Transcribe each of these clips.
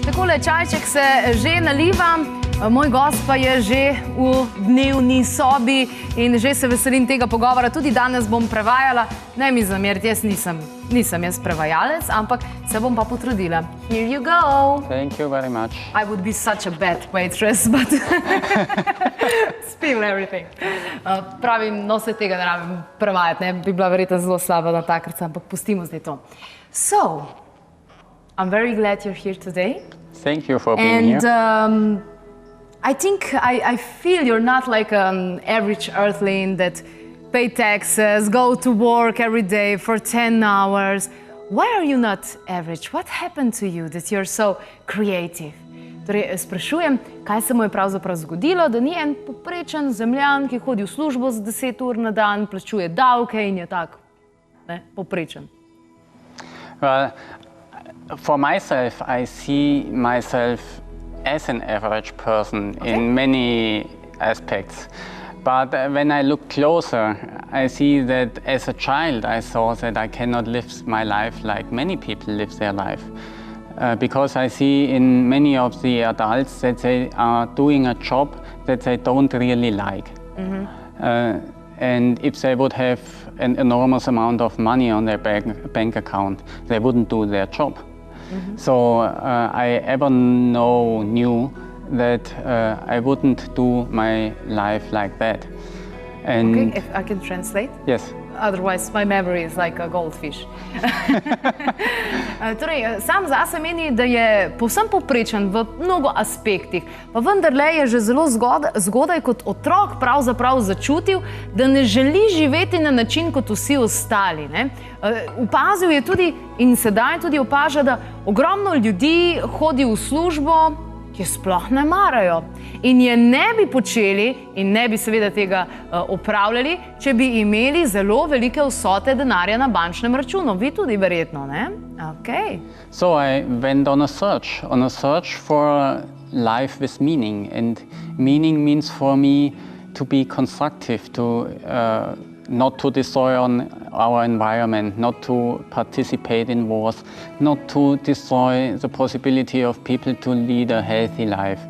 Takole čajček se že naliva, moj gost pa je že v dnevni sobi in že se veselim tega pogovora. Tudi danes bom prevajala. Ne mi zameriti, jaz nisem jaz prevajalec, ampak se bom pa potrudila. Here you go. Thank you very much. I would be such a bad waitress, but spill everything. Pravim, no se tega ne rabim prevajati, ne bi bila verjetno zelo slaba na takrca, ampak pustimo zdaj to. So, I'm very glad you're here today. Thank you for being here. And I think I feel you're not like an average earthling that pay taxes, go to work every day for 10 hours. Why are you not average? What happened to you that you're so creative? Torej, sprašujem, kaj se mu je pravzaprav zgodilo, da ni en poprečen zemljan, ki hodi v službo z 10 ur na dan, plačuje davke in je tak, ne, poprečen. Well, for myself, I see myself as an average person in many aspects. But when I look closer, I see that as a child I saw that I cannot live my life like many people live their life. Because I see in many of the adults that they are doing a job that they don't really like. And if they would have an enormous amount of money on their bank account, they wouldn't do their job. So I ever knew that I wouldn't do my life like that. And Okay, if I can translate? yes. Otherwise, my memory is like a goldfish. Torej, sam zase meni, da je povsem povprečen v mnogo aspektih, pa vendarle je že zelo zgodaj kot otrok pravzaprav začutil, da ne želi živeti na način kot vsi ostali. Ne? Opazil je tudi in sedaj tudi opaža, da ogromno ljudi hodi v službo, ki je sploh ne marajo in je ne bi počeli in ne bi seveda tega opravljali, če bi imeli zelo velike vsote denarja na bančnem računu. Vi tudi verjetno, ne? Okay. So I went on a search for life with meaning. And meaning means for me to be constructive, to not to destroy our environment, not to participate in wars, not to destroy the possibility of people to lead a healthy life,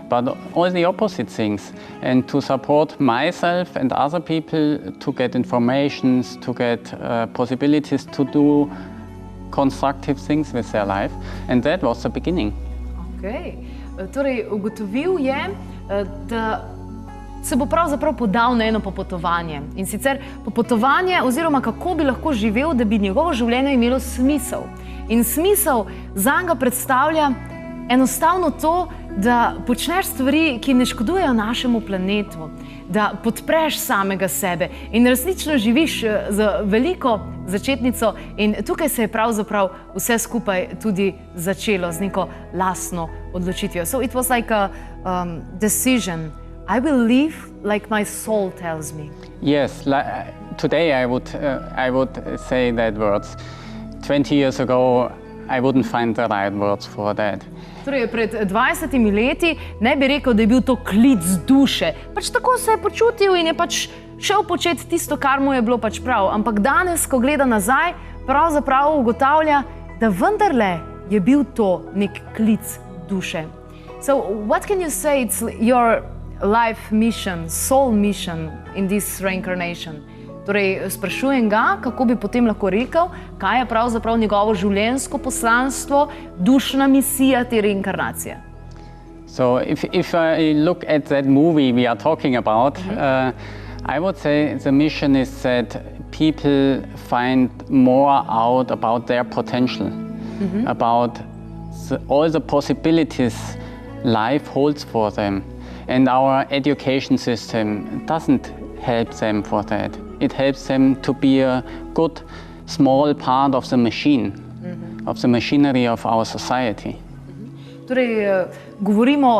but all the opposite things, and to support myself and other people to get informations, to get possibilities to do constructive things with their life, and that was the beginning. Okay. Torej, ugotovil je, da se bo pravzaprav podal na eno popotovanje. In sicer popotovanje oziroma kako bi lahko živel, da bi njegovo življenje imelo smisel. In smisel zanj predstavlja enostavno to, da počneš stvari, ki ne škodujejo našemu planetu, da podpreš samega sebe in resnično živiš z veliko začetnico in tukaj se je pravzaprav vse skupaj tudi začelo z neko lastno odločitvijo. So it was like a decision. I will live like my soul tells me. Yes, today I would say that words. 20 years ago, I wouldn't find the right words for that. Torej, pred 20 leti ne bi rekel, da je bil to klic duše. Pač tako se je počutil in je pač šel početi tisto, kar mu je bilo pač prav. Ampak danes, ko gleda nazaj, pravzaprav ugotavlja, da vendarle je bil to nek klic duše. So, what can you say it's your life mission, soul mission in this reincarnation? Torej, sprašujem ga, kako bi potem lahko rekel, kaj je pravzaprav njegovo življenjsko poslanstvo, dušna misija te reinkarnacije. So if I look at that movie we are talking about, I would say the mission is that people find more out about their potential, about all the possibilities life holds for them. And our education system doesn't help them for that. It helps them to be a good, small part of the machine, of the machinery of our society. Torej,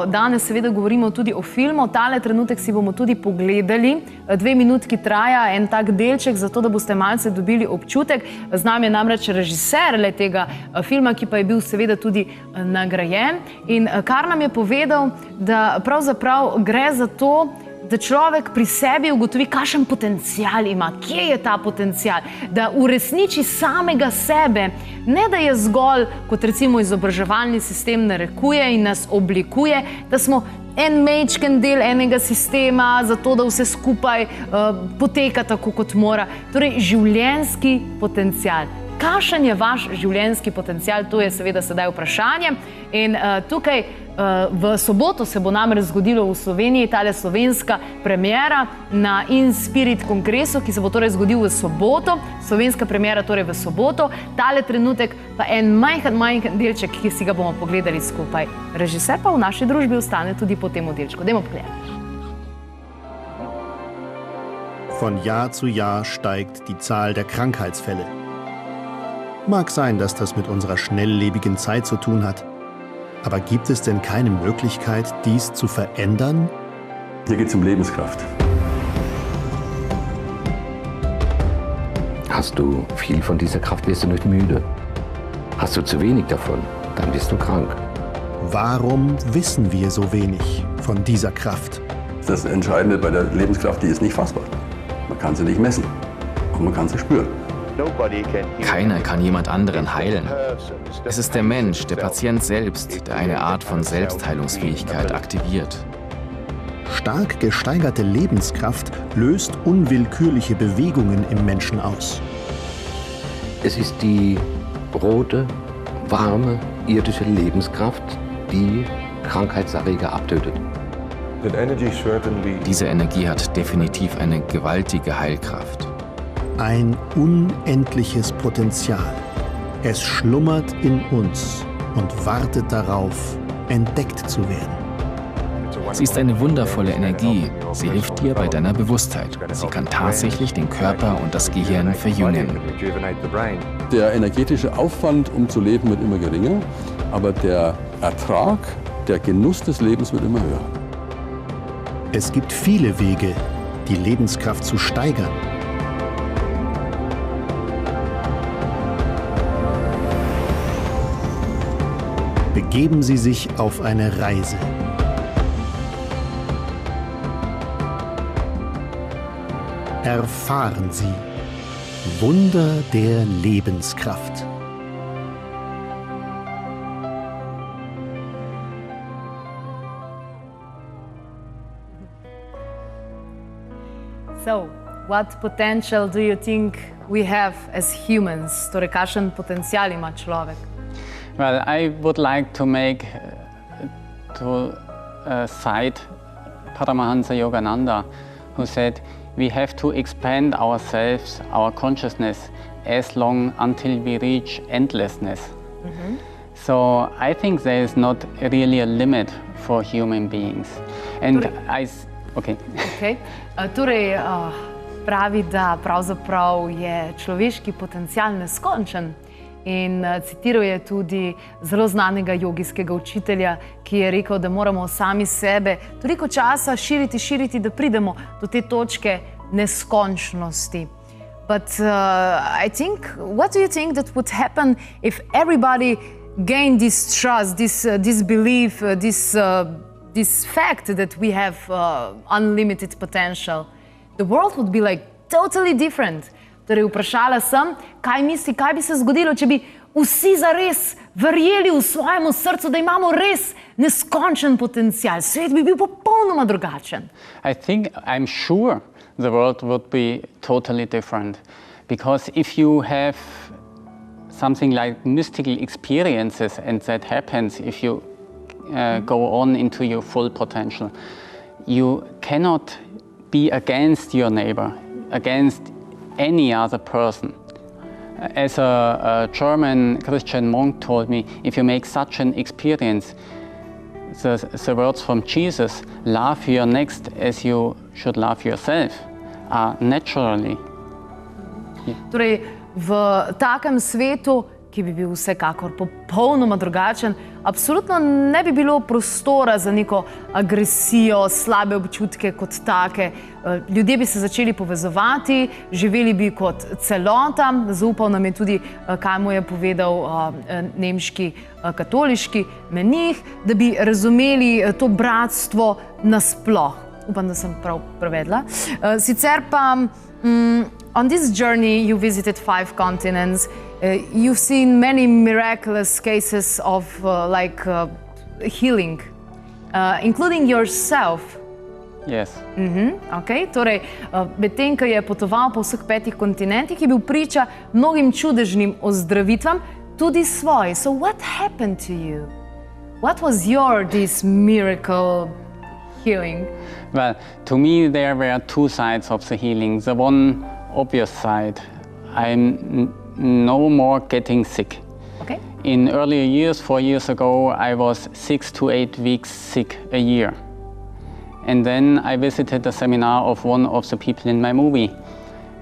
danes seveda govorimo tudi o filmu, tale trenutek si bomo tudi pogledali, 2 minutki traja en tak delček, zato da boste malce dobili občutek. Z nami je namreč režiser tega filma, ki pa je bil seveda tudi nagrajen in kar nam je povedal, da pravzaprav gre za to, da človek pri sebi ugotovi, kakšen potencial ima, kje je ta potencial, da uresniči samega sebe, ne da je zgolj, kot recimo izobraževalni sistem narekuje in nas oblikuje, da smo en majčken del enega sistema, zato da vse skupaj poteka tako, kot mora. Torej, življenjski potencial. Kakšen je vaš življenjski potencial? To je seveda sedaj vprašanje. In tukaj v soboto se bo namreč zgodilo v Sloveniji tale slovenska premiera na In Spirit kongresu, ki se bo torej zgodil v soboto. Slovenska premiera torej v soboto. Tale trenutek pa en majhen delček, ki si ga bomo pogledali skupaj. Režiser pa v naši družbi ostane tudi po tem delčku. Dajmo pogledati. Von Jahr zu Jahr steigt die Zahl der Krankheitsfälle. Mag sein, dass das mit unserer schnelllebigen Zeit zu tun hat. Aber gibt es denn keine Möglichkeit, dies zu verändern? Hier geht es um Lebenskraft. Hast du viel von dieser Kraft, wirst du nicht müde. Hast du zu wenig davon, dann bist du krank. Warum wissen wir so wenig von dieser Kraft? Das Entscheidende bei der Lebenskraft, die ist nicht fassbar. Man kann sie nicht messen und man kann sie spüren. Keiner kann jemand anderen heilen. Es ist der Mensch, der Patient selbst, der eine Art von Selbstheilungsfähigkeit aktiviert. Stark gesteigerte Lebenskraft löst unwillkürliche Bewegungen im Menschen aus. Es ist die rote, warme, irdische Lebenskraft, die Krankheitserreger abtötet. Diese Energie hat definitiv eine gewaltige Heilkraft. Ein unendliches Potenzial. Es schlummert in uns und wartet darauf, entdeckt zu werden. Sie ist eine wundervolle Energie. Sie hilft dir bei deiner Bewusstheit. Sie kann tatsächlich den Körper und das Gehirn verjüngen. Der energetische Aufwand, um zu leben, wird immer geringer, aber der Ertrag, der Genuss des Lebens wird immer höher. Es gibt viele Wege, die Lebenskraft zu steigern. Begeben Sie sich auf eine Reise. Erfahren Sie Wunder der Lebenskraft. So, what potential do you think we have as humans? Torej, kakšen potencial ima človek? Well, I would like to cite Paramahansa Yogananda, who said, we have to expand ourselves, our consciousness, as long until we reach endlessness. Mm-hmm. So I think there is not really a limit for human beings. And Torej, pravi, da pravzaprav je človeški potencial neskončen. In citiral je tudi zelo znanega jogijskega učitelja, ki je rekel, da moramo sami sebe toliko časa širiti, da pridemo do te točke neskončnosti. But what do you think that would happen if everybody gained this trust, this belief, this fact that we have unlimited potential? The world would be like totally different. Torej, vprašala sem, kaj misli, kaj bi se zgodilo, če bi vsi zares verjeli v svojemu srcu, da imamo res neskončen potencial. Svet bi bil popolnoma drugačen. I'm sure the world would be totally different. Because if you have something like mystical experiences and that happens if you go on into your full potential, you cannot be against your neighbor, against any other person. As a German Christian monk told me, if you make such an experience, the words from Jesus, love your next as you should love yourself, are naturally. Torej, v takem svetu, ki bi bil vsekakor popolnoma drugačen, absolutno ne bi bilo prostora za neko agresijo, slabe občutke kot take. Ljudje bi se začeli povezovati, živeli bi kot celota. Zaupal nam je tudi, kaj mu je povedal nemški katoliški menih, da bi razumeli to bratstvo nasploh. upam, da sem prav prevedla. Sicer pa, on this journey you visited 5 continents, you've seen many miraculous cases of healing, including yourself. Yes. Okay. Torej, medtem ko je potoval po vseh 5 kontinentih, je bil priča mnogim čudežnim ozdravitvam, tudi svoji. So what happened to you? What was this miracle healing? Well, to me there were 2 sides of the healing. The one obvious side, I'm no more getting sick. Okay. In earlier years, 4 years ago, I was 6 to 8 weeks sick a year. And then I visited a seminar of one of the people in my movie.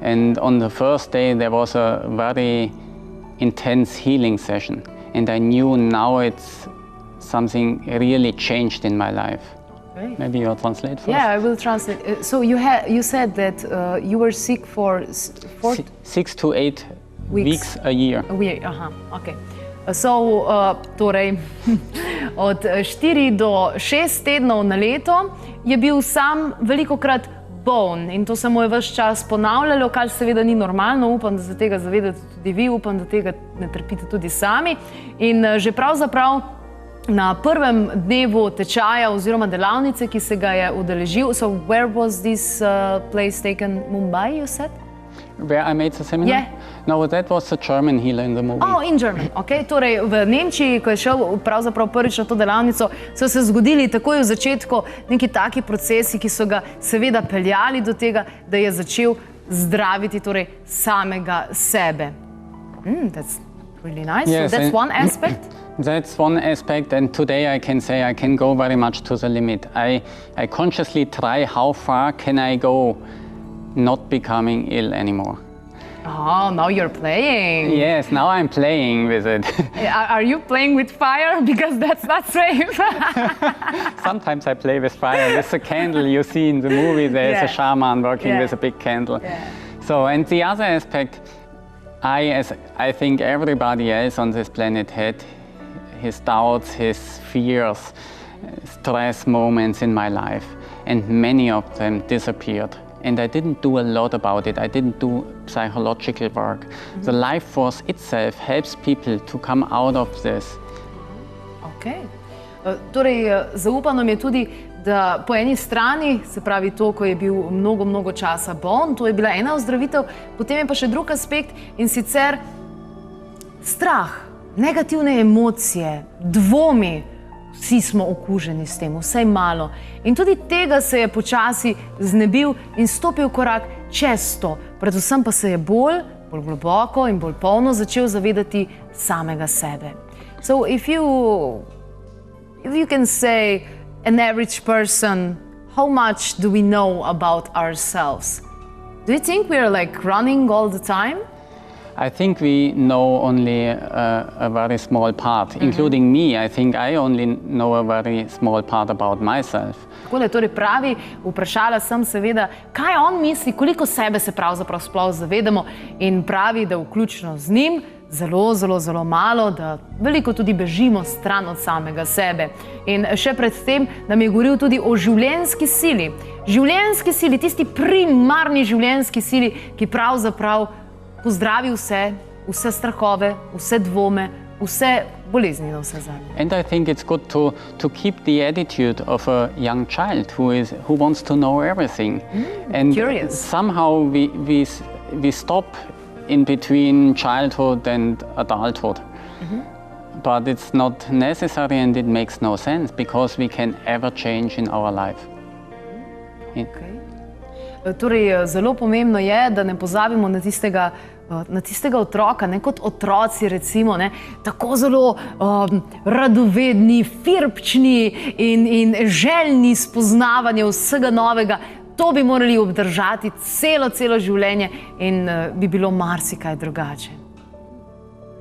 And on the first day, there was a very intense healing session. And I knew now it's something really changed in my life. Great. Maybe you'll translate first? Yeah, I will translate. So you said that you were sick for 6 to 8 weeks a year. Aha, okay. So, torej, od 4 do 6 tednov na leto je bil sam velikokrat bolen in to se mu je ves čas ponavljalo, kar seveda ni normalno. Upam, da se tega zavedate tudi vi, upam, da tega ne trpite tudi sami. In že pravzaprav na prvem dnevu tečaja oziroma delavnice, ki se ga je udeležil, so where was this place taken? Mumbai, you said? Where I made the seminar? Yeah. No, that was the German healer in the movie. Oh, in German, ok. Torej, v Nemčiji, ko je šel pravzaprav prvič na to delavnico, so se zgodili takoj v začetku neki taki procesi, ki so ga seveda peljali do tega, da je začel zdraviti torej samega sebe. That's really nice. Yes, so that's one aspect. That's one aspect, and today I can say I can go very much to the limit. I consciously try how far can I go not becoming ill anymore. Oh, now you're playing. Yes, now I'm playing with it. Are you playing with fire? Because that's not safe. Sometimes I play with fire. With the candle you see in the movie, there's a shaman working with a big candle. Yeah. So, and the other aspect, as I think everybody else on this planet had his doubts, his fears, stress moments in my life, and many of them disappeared. And I didn't do a lot about it. I didn't do psychological work. The life force itself helps people to come out of this. Okay. Torej, zaupano mi je tudi, da po eni strani, se pravi to, ko je bil mnogo časa bolen, to je bila ena ozdravitev, potem je pa še drug aspekt in sicer strah, negativne emocije, dvomi. Vsi smo okuženi s tem, vsaj malo. In tudi tega se je počasi znebil in stopil korak čez to. Predvsem pa se je bolj globoko in bolj polno začel zavedati samega sebe. So if you can say an average person, how much do we know about ourselves? Do you think we are like running all the time? I think we know only a very small part, including me. I think I only know a very small part about myself. Takole, torej pravi, vprašala sem seveda, kaj on misli, koliko sebe se pravzaprav sploh zavedamo in pravi, da vključno z njim zelo malo, da veliko tudi bežimo stran od samega sebe. In še predtem nam je govoril tudi o življenjski sili. Življenjski sili, tisti primarni življenjski sili, ki pravzaprav pozdravi vse strahove, vse dvome, vse bolezni na vse zadnje. And I think it's good to keep the attitude of a young child who wants to know everything. And curious. Somehow we stop in between childhood and adulthood. But it's not necessary and it makes no sense because we can ever change in our life. Torej, zelo pomembno je, da ne pozabimo na tistega otroka, ne kot otroci recimo, ne, tako zelo radovedni, firpčni in željni spoznavanja vsega novega. To bi morali obdržati celo življenje in bi bilo marsikaj drugače.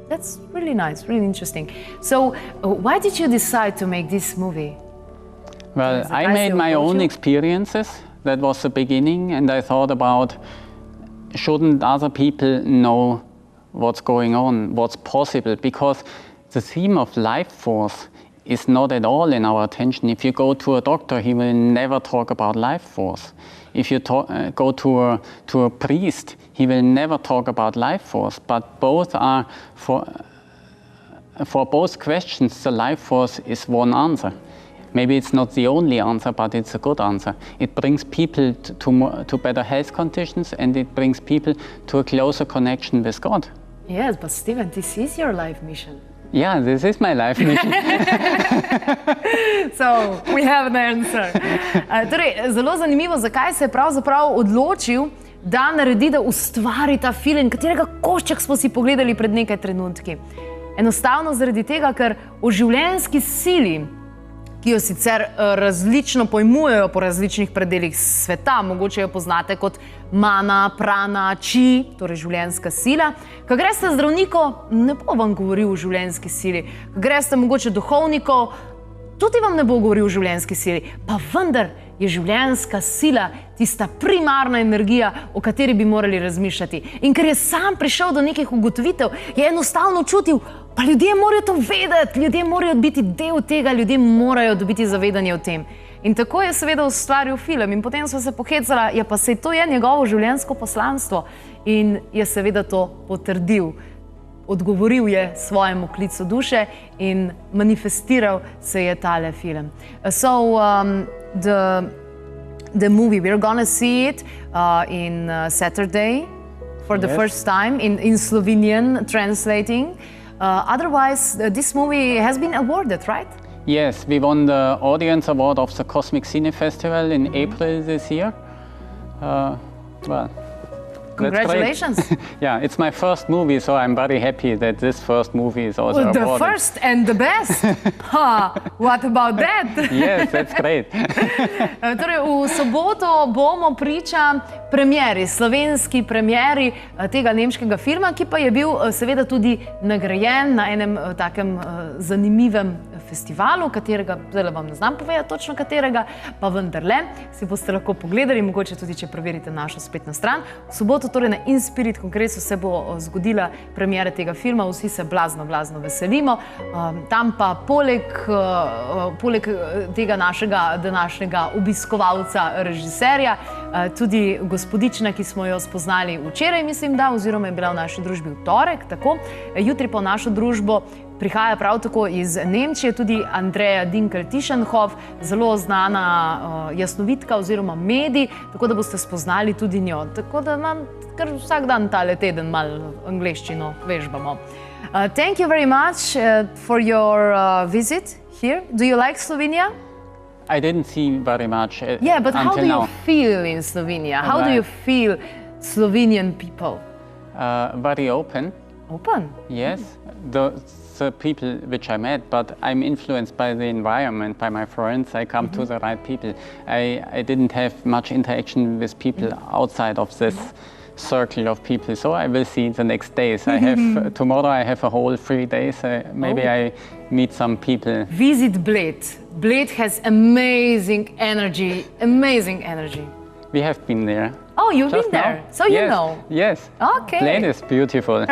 That's really nice, really interesting. So, why did you decide to make this movie? Well, I made my own experiences. That was the beginning, and I thought about, shouldn't other people know what's going on, what's possible? Because the theme of life force is not at all in our attention. If you go to a doctor, he will never talk about life force. If you go to a priest, he will never talk about life force. But both are, for both questions, the life force is one answer. Maybe it's not the only answer, but it's a good answer. It brings people to better health conditions, and it brings people to a closer connection with God. Yes, but Steven, this is your life mission. Yeah, this is my life mission. So, we have an answer. Torej, zelo zanimivo, zakaj se je pravzaprav odločil, da naredi, da ustvari ta film, katerega košček smo si pogledali pred nekaj trenutki. Enostavno zaradi tega, ker o življenjski sili, ki jo sicer različno pojmujejo po različnih predelih sveta, mogoče jo poznate kot mana, prana, či, torej življenjska sila. Ko greste zdravniku, ne bo vam govoril o življenjski sili. Ko greste mogoče duhovnikov, tudi vam ne bo govoril o življenjski sili. Pa vendar je življenjska sila tista primarna energija, o kateri bi morali razmišljati. In ker je sam prišel do nekih ugotovitev, je enostavno čutil, pa ljudje morajo to vedeti, ljudje morajo biti del tega, ljudje morajo dobiti zavedanje o tem. In tako je seveda ustvaril film in potem so se pohecala, ja pa saj to je njegovo življenjsko poslanstvo in je seveda to potrdil. Odgovoril je svojemu klicu duše in manifestiral se je tale film. So the movie, we're gonna see it in Saturday for the first time in Slovenian translating. Otherwise, this movie has been awarded, right? Yes, we won the Audience Award of the Cosmic Cine Festival in April this year. Well, congratulations. Yeah, it's my first movie, so I'm very happy that this first movie is also awarded. The first and the best? What about that? Yes, that's great. Torej, v soboto bomo priča premieri, slovenski premieri tega nemškega filma, ki pa je bil seveda tudi nagrajen na enem takem zanimivem festivalu, katerega, zdaj vam ne znam povedati točno katerega, pa vendarle si boste lahko pogledali, mogoče tudi, če preverite našo spletno stran. V soboto torej na InSpirit kongresu se bo zgodila premiera tega filma, vsi se blazno veselimo. Tam pa poleg tega našega današnjega obiskovalca, režiserja, tudi gospodična, ki smo jo spoznali včeraj, mislim da, oziroma je bila v naši družbi v torek, tako. Jutri pa v našo družbo prihaja prav tako iz Nemčije tudi Andreja Dinkel-Tischenhoff, zelo znana jasnovidka oziroma medij, tako da boste spoznali tudi njo. Tako da nam kar vsak dan tale teden malo angleščino vežbamo. Thank you very much for your visit here. Do you like Slovenia? I didn't see very much until now. Yeah, but how do you feel in Slovenia? How do you feel Slovenian people? Very open. Open? Yes. The people which I met, but I'm influenced by the environment, by my friends. I come to the right people. I didn't have much interaction with people outside of this circle of people, so I will see the next days. Tomorrow I have a whole 3 days. Maybe I meet some people. Visit Bled. Bled has amazing energy, amazing energy. We have been there. Oh, you've been there, so you know. Yes. Okay. Bled is beautiful.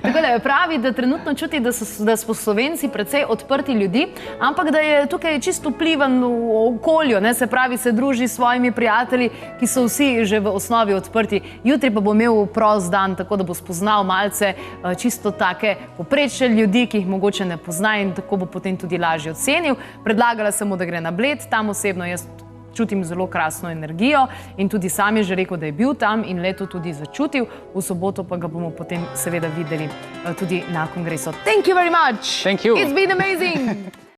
Takole, pravi, da trenutno čuti, da smo Slovenci precej odprti ljudi, ampak da je tukaj čisto vplivan v okolju, ne, se pravi, se druži s svojimi prijatelji, ki so vsi že v osnovi odprti. Jutri pa bo imel prost dan, tako da bo spoznal malce čisto take poprečne ljudi, ki jih mogoče ne pozna in tako bo potem tudi lažje ocenil. Predlagala sem mu, da gre na Bled, tam osebno jaz čutim zelo krasno energijo in tudi sam je že rekel, da je bil tam in leto tudi začutil. V soboto pa ga bomo potem seveda videli tudi na kongresu. Thank you very much! Thank you! It's been amazing!